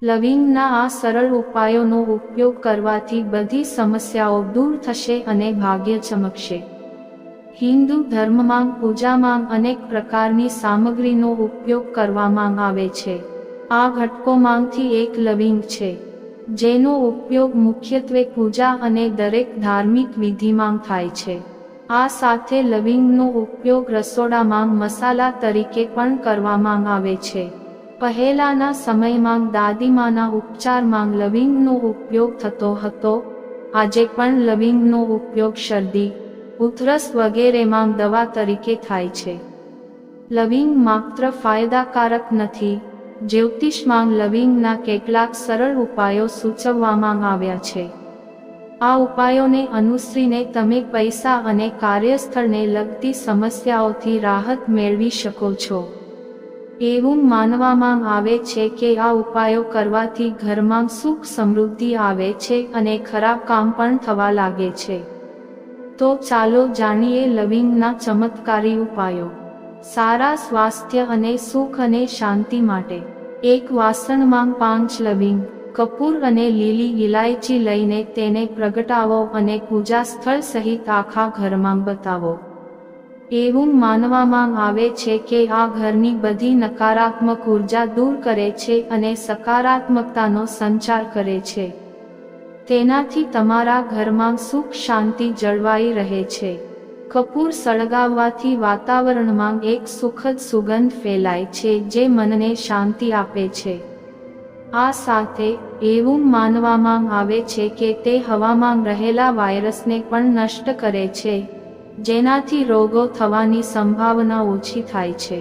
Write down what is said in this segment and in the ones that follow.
લવિંગના આ સરળ ઉપાયોનો ઉપયોગ કરવાથી બધી સમસ્યાઓ દૂર થશે અને ભાગ્ય ચમકશે। હિન્દુ ધર્મમાં પૂજામાં અનેક પ્રકારની સામગ્રીનો ઉપયોગ કરવામાં આવે છે। આ ઘટકોમાંથી એક લવિંગ છે, જેનો ઉપયોગ મુખ્યત્વે પૂજા અને દરેક ધાર્મિક વિધિમાં થાય છે। આ સાથે લવિંગનો ઉપયોગ રસોડામાં મસાલા તરીકે પણ કરવામાં આવે છે। પહેલાના સમયમાં દાદીમાના ઉપચારમાં લવિંગનો ઉપયોગ થતો હતો। આજે પણ લવિંગનો ઉપયોગ શરદી, ઉધરસ વગેરેમાં દવા તરીકે થાય છે। લવિંગ માત્ર ફાયદાકારક નથી, જ્યોતિષમાં લવિંગના કેટલાક સરળ ઉપાયો સૂચવવામાં આવ્યા છે। આ ઉપાયોને અનુસરીને તમે પૈસા અને કાર્યસ્થળને લગતી સમસ્યાઓથી રાહત મેળવી શકો છો। એવું માનવામાં આવે છે કે આ ઉપાયો કરવાથી ઘરમાં સુખ સમૃદ્ધિ આવે છે અને ખરાબ કામ પણ થવા લાગે છે। તો ચાલો જાણીએ લવિંગના ચમત્કારી ઉપાયો। સારા સ્વાસ્થ્ય અને સુખ અને શાંતિ માટે એક વાસણમાં 5 લવિંગ, કપૂર અને લીલી ઇલાયચી લઈને તેને પ્રગટાવો અને પૂજા સ્થળ સહિત આખા ઘરમાં બતાવો। એવું માનવામાં આવે છે કે આ ઘરની બધી નકારાત્મક ઉર્જા દૂર કરે છે અને સકારાત્મકતાનો સંચાર કરે છે। તેનાથી તમારા ઘરમાં સુખ શાંતિ જળવાઈ રહે છે। કપૂર સળગાવવાથી વાતાવરણમાં એક સુખદ સુગંધ ફેલાય છે જે મનને શાંતિ આપે છે। આ સાથે એવું માનવામાં આવે છે કે તે હવામાં રહેલા વાયરસને પણ નષ્ટ કરે છે, જેનાથી રોગો થવાની સંભાવના ઓછી થાય છે।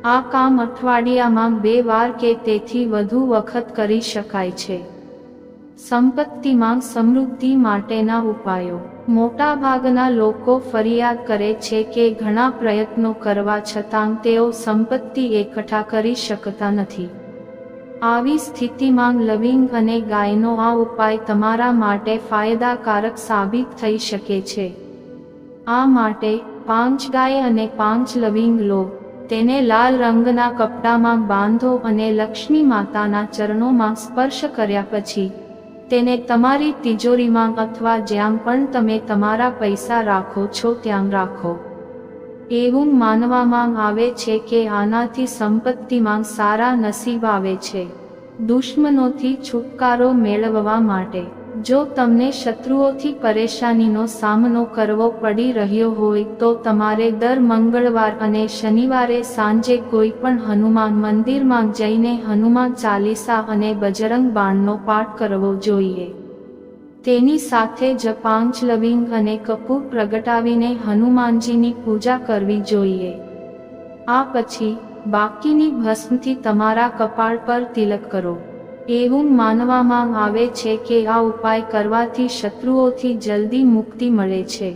આ કામ અઠવાડિયામાં 2 વાર કે તેથી વધુ વખત કરી શકાય છે। સંપત્તિમાં સમૃદ્ધિ માટેના ઉપાયો। મોટાભાગના લોકો ફરિયાદ કરે છે કે ઘણા પ્રયત્નો કરવા છતાં તેઓ સંપત્તિ એકઠા કરી શકતા નથી। આવી સ્થિતિમાં લવિંગ અને ગાયનો આ ઉપાય તમારા માટે ફાયદાકારક સાબિત થઈ શકે છે। આ માટે 5 ગાય અને 5 લવિંગ લો, તેને લાલ રંગના કપડામાં બાંધો અને લક્ષ્મી માતાના ચરણોમાં સ્પર્શ કર્યા પછી તેને તમારી તિજોરીમાં અથવા જ્યાં પણ તમે તમારા પૈસા રાખો છો ત્યાં રાખો। એવું માનવામાં આવે છે કે આનાથી સંપત્તિમાં સારા નસીબ આવે છે। દુશ્મનોથી છુટકારો મેળવવા માટે જો તમને શત્રુઓથી પરેશાનીનો સામનો કરવો પડી રહ્યો હોય તો તમારે દર મંગળવાર અને શનિવારે સાંજે કોઈ પણ હનુમાન મંદિરમાં જઈને હનુમાન ચાલીસા અને બજરંગ બાણનો પાઠ કરવો જોઈએ। તેની સાથે જ 5 લવિંગ અને કપૂર પ્રગટાવીને હનુમાનજીની પૂજા કરવી જોઈએ। આ પછી બાકીની ભસ્મથી તમારા કપાળ પર તિલક કરો। એવું માનવામાં આવે છે કે આ ઉપાય કરવાથી શત્રુઓથી જલ્દી મુક્તિ મળે છે।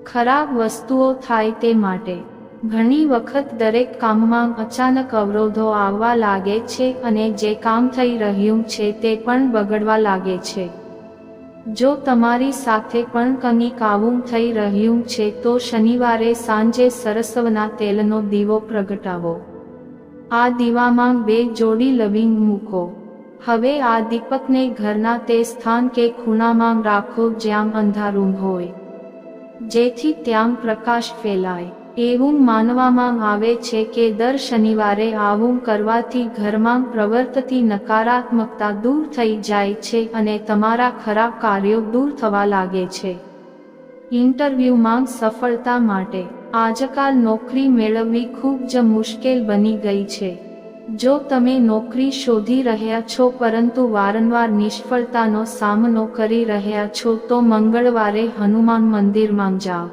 ખરાબ વસ્તુઓ થાય તે માટે ઘણી વખત દરેક કામમાં અચાનક અવરોધો આવવા લાગે છે અને જે કામ થઈ રહ્યું છે તે પણ બગડવા લાગે છે। જો તમારી સાથે પણ કંઈક આવું થઈ રહ્યું છે તો શનિવારે સાંજે સરસવના તેલનો દીવો પ્રગટાવો। આ દીવામાં 2 જોડી લવિંગ મૂકો। હવે આ દીપકને ઘરના તે સ્થાન કે ખૂણામાં રાખો જ્યાં અંધારું હોય, જેથી ત્યાં પ્રકાશ ફેલાય। એવું માનવામાં આવે છે કે દર શનિવારે આવું કરવાથી ઘરમાં પ્રવર્તતી નકારાત્મકતા દૂર થઈ જાય છે અને તમારા ખરાબ કાર્યો દૂર થવા લાગે છે। ઇન્ટરવ્યૂમાં સફળતા માટે આજકાલ નોકરી મેળવવી ખૂબ જ મુશ્કેલ બની ગઈ છે। જો તમે નોકરી શોધી રહ્યા છો પરંતુ વારંવાર નિષ્ફળતાનો સામનો કરી રહ્યા છો તો મંગળવારે હનુમાન મંદિરમાં જાઓ।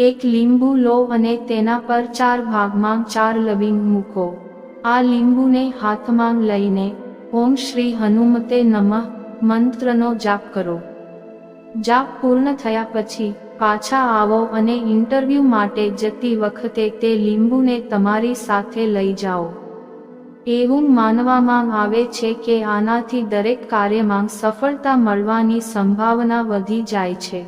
એક લીંબુ લો અને તેના પર 4 ભાગમાં 4 લવિંગ મૂકો। આ લીંબુને હાથમાં લઈને ઓમ શ્રી હનુમતે નમઃ મંત્રનો જાપ કરો। જાપ પૂર્ણ થયા પછી પાછા આવો અને ઇન્ટરવ્યૂ માટે જતી વખતે તે લીંબુને તમારી સાથે લઈ જાઓ। એવું માનવામાં આવે છે કે આનાથી દરેક કાર્યમાં સફળતા મળવાની સંભાવના વધી જાય છે।